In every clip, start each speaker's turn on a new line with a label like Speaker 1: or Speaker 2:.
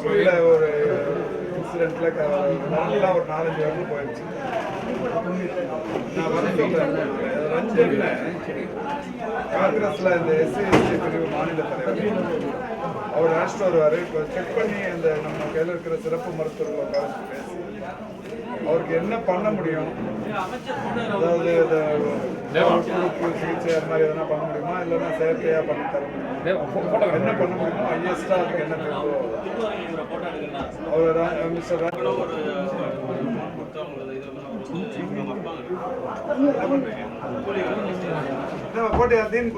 Speaker 1: இல்லை ஒரு இன்சிடென்ட்டில் நல்லா ஒரு 4-5 வருடம் போயிடுச்சு. நான் வர சொல்கிறேன். ரஞ்சன்ல காங்கிரஸில் இந்த எஸ்சி பிரிவு மாநில தலைவர் அவர் அழைச்சிட்டு வருவார். இப்போ செக் பண்ணி அந்த நம்ம கையில் இருக்கிற சிறப்பு மருத்துவர்களை உட்கார பேசி அவருக்கு என்ன பண்ண முடியும், அதாவது சிகிச்சை அது மாதிரி எதனா பண்ண முடியுமா, இல்லைன்னா செயற்கையாக பண்ணி தர முடியுமா, என்ன பண்ண முடியுமோ ஹையஸ்டாக அதுக்கு என்ன தேவையோ அவர் மிஸ்டர் போட்டு அதையும்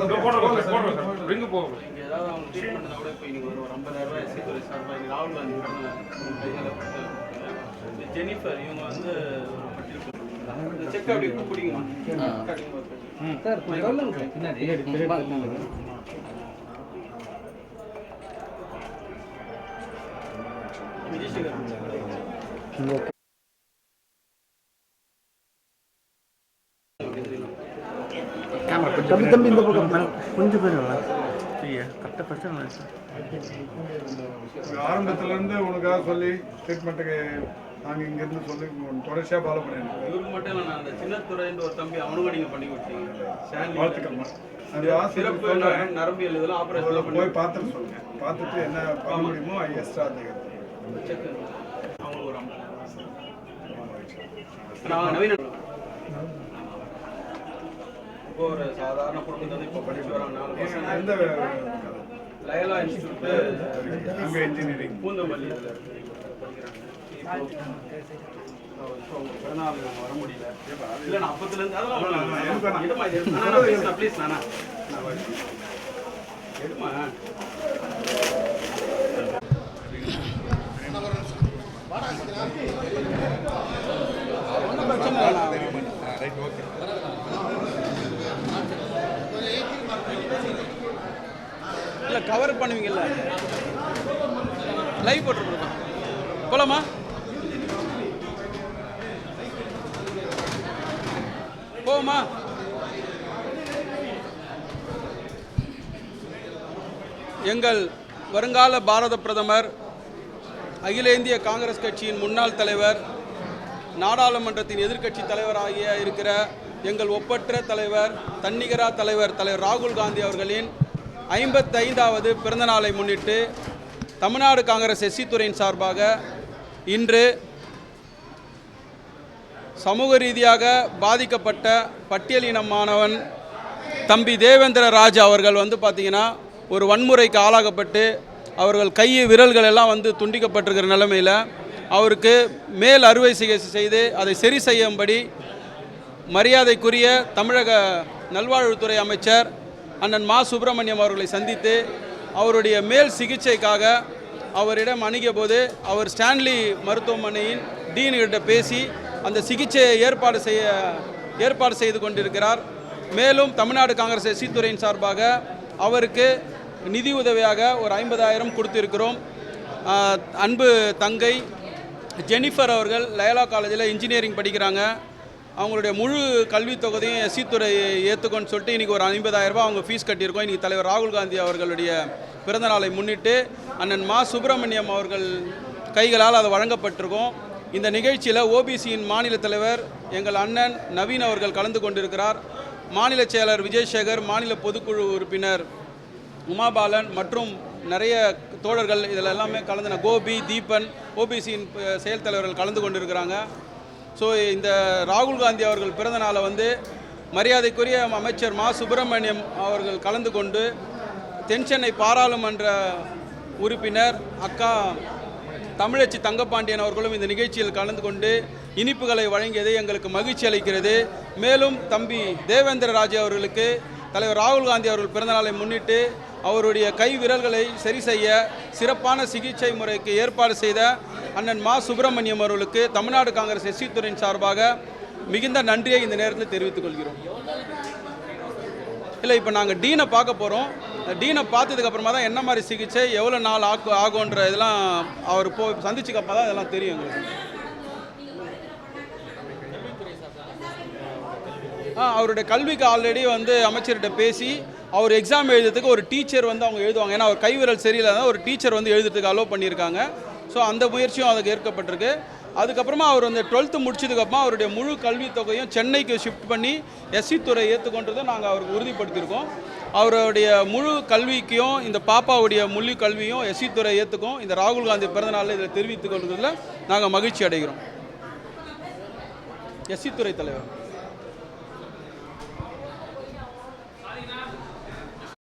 Speaker 2: ஜெனிஃபர் இவங்க வந்து செக் அப்படி பிடிக்குமா சார் பின்னாடி
Speaker 3: தம்பி இந்த பக்கம் கொஞ்சம் பேர் கரெக்டாக பிரச்சனை
Speaker 1: ஆரம்பத்துலேருந்து உனக்காக சொல்லி ட்ரீட்மெண்ட்டுக்கு நாங்கள் இங்கேருந்து சொல்லி தொடர்ச்சியாக ஃபாலோ பண்ணிருக்கோம்.
Speaker 2: இவருக்கு மட்டும் இல்லை, நான் அந்த சின்னத்துறைன்ற ஒரு தம்பி அவனுக்கும் நீங்கள் பண்ணி கொடுத்தீங்க.
Speaker 1: வாழ்த்துக்கம்மா. அது
Speaker 2: சிறப்பு நரம்பியல் இதெல்லாம் ஆப்ரேஷன்
Speaker 1: போய் பார்த்துட்டு சொல்லுங்கள். பார்த்துட்டு என்ன பண்ண முடியுமோ ஹையஸ்டாக அதை
Speaker 2: செக் அவங்க ஒரு நான் நவீன இப்போ ஒரு சாதாரண குடும்பத்தை இப்போ படிச்சு வராங்க.
Speaker 1: எந்த
Speaker 2: லயலா இன்ஸ்டியூட்
Speaker 1: அங்கே இன்ஜினியரிங்
Speaker 2: பூந்தமல்லியில் பிறநாள் வர முடியல. இல்லை நான் அப்பத்துலேருந்து அதெல்லாம் எடுமா ப்ளீஸ் நானா எடுமா இல்லை கவர் பண்ணுவீங்கல்ல, லைவ் போட்டுருக்கோம் போலாமா? போமா எங்கள் வருங்கால பாரத பிரதமர், அகில இந்திய காங்கிரஸ் கட்சியின் முன்னாள் தலைவர், நாடாளுமன்றத்தின் எதிர்க்கட்சி தலைவராகிய இருக்கிற எங்கள் ஒப்பற்ற தலைவர், தன்னிகரா தலைவர் ராகுல் காந்தி அவர்களின் 55வது பிறந்த நாளை முன்னிட்டு தமிழ்நாடு காங்கிரஸ் எஸ்சி துறையின் சார்பாக இன்று சமூக ரீதியாக பாதிக்கப்பட்ட பட்டியலின மாணவன் தம்பி தேவேந்திர ராஜ் அவர்கள் பார்த்திங்கன்னா ஒரு வன்முறைக்கு ஆளாகப்பட்டு அவர்கள் கை விரல்கள் எல்லாம் துண்டிக்கப்பட்டிருக்கிற நிலைமையில் அவருக்கு மேல் அறுவை சிகிச்சை செய்து அதை சரி செய்யும்படி மரியாதைக்குரிய தமிழக நல்வாழ்வுத்துறை அமைச்சர் அண்ணன் மா சுப்பிரமணியம் அவர்களை சந்தித்து அவருடைய மேல் சிகிச்சைக்காக அவரிடம் அணுகிய போது அவர் ஸ்டான்லி மருத்துவமனையின் டீன்கிட்ட பேசி அந்த சிகிச்சையை ஏற்பாடு செய்து கொண்டிருக்கிறார். மேலும் தமிழ்நாடு காங்கிரஸ் எஸ்சி துறையின் சார்பாக அவருக்கு நிதி உதவியாக ஒரு 50,000 கொடுத்திருக்கிறோம். அன்பு தங்கை ஜெனிஃபர் அவர்கள் லயலா காலேஜில் இன்ஜினியரிங் படிக்கிறாங்க. அவங்களுடைய முழு கல்வித் தொகையும் எஸ்சி துறை ஏற்றுக்கொண்டு சொல்லிட்டு இன்றைக்கி ஒரு 50,000 ரூபாய் அவங்க ஃபீஸ் கட்டியிருக்கோம். இன்றைக்கி தலைவர் ராகுல் காந்தி அவர்களுடைய பிறந்தநாளை முன்னிட்டு அண்ணன் மா சுப்பிரமணியம் அவர்கள் கைகளால் அது வழங்கப்பட்டிருக்கோம். இந்த நிகழ்ச்சியில் ஓபிசியின் மாநில தலைவர் எங்கள் அண்ணன் நவீன் அவர்கள் கலந்து கொண்டிருக்கிறார். மாநில செயலர் விஜயசேகர், மாநில பொதுக்குழு உறுப்பினர் உமாபாலன் மற்றும் நிறைய தோழர்கள் இதில் எல்லாமே கலந்து, கோபி, தீபன், ஓபிசியின் செயல் தலைவர்கள் கலந்து கொண்டிருக்கிறாங்க. ஸோ இந்த ராகுல் காந்தி அவர்கள் பிறந்த நாளை மரியாதைக்குரிய அமைச்சர் மா சுப்பிரமணியம் அவர்கள் கலந்து கொண்டு தென்சென்னை பாராளுமன்ற உறுப்பினர் அக்கா தமிழச்சி தங்கப்பாண்டியன் அவர்களும் இந்த நிகழ்ச்சியில் கலந்து கொண்டு இனிப்புகளை வழங்கியது எங்களுக்கு மகிழ்ச்சி அளிக்கிறது. மேலும் தம்பி தேவேந்திர ராஜ் அவர்களுக்கு தலைவர் ராகுல் காந்தி அவர்கள் பிறந்தநாளை முன்னிட்டு அவருடைய கை விரல்களை சரி செய்ய சிறப்பான சிகிச்சை முறைக்கு ஏற்பாடு செய்த அண்ணன் மா சுப்பிரமணியம் அவர்களுக்கு தமிழ்நாடு காங்கிரஸ் எஸ்சி துறையின் சார்பாக மிகுந்த நன்றியை இந்த நேரத்தில் தெரிவித்துக் கொள்கிறோம். இல்லை, இப்போ நாங்கள் டீனை பார்க்க போகிறோம். டீனை பார்த்ததுக்கப்புறமா தான் என்ன மாதிரி சிகிச்சை எவ்வளோ நாள் ஆகுன்ற இதெல்லாம் அவர் சந்திச்சுக்கப்போ தான் இதெல்லாம் தெரியும் எங்களுக்கு. அவருடைய கல்விக்கு ஆல்ரெடி அமைச்சர்கிட்ட பேசி அவர் எக்ஸாம் எழுதுறதுக்கு ஒரு டீச்சர் அவங்க எழுதுவாங்க. ஏன்னா அவர் கைவிரல் சரியில்லாத ஒரு டீச்சர் எழுதுறதுக்கு அலோவ் பண்ணியிருக்காங்க. ஸோ அந்த முயற்சியும் அதுக்கு ஏற்கப்பட்டிருக்கு. அதுக்கப்புறமா அவர் அந்த 12th முடிச்சதுக்கப்புறமா அவருடைய முழு கல்வித் தொகையும் சென்னைக்கு ஷிஃப்ட் பண்ணி எஸ்சி துறை ஏற்றுக்கொண்டதை நாங்கள் அவருக்கு உறுதிப்படுத்தியிருக்கோம். அவருடைய முழு கல்விக்கும் இந்த பாப்பாவுடைய முழு கல்வியும் எஸ்சி துறை ஏற்றுக்கும். இந்த ராகுல் காந்தி பிறந்தநாளில் இதில் தெரிவித்துக் கொள்வதில் நாங்கள் மகிழ்ச்சி அடைகிறோம். எஸ்சி துறை தலைவர்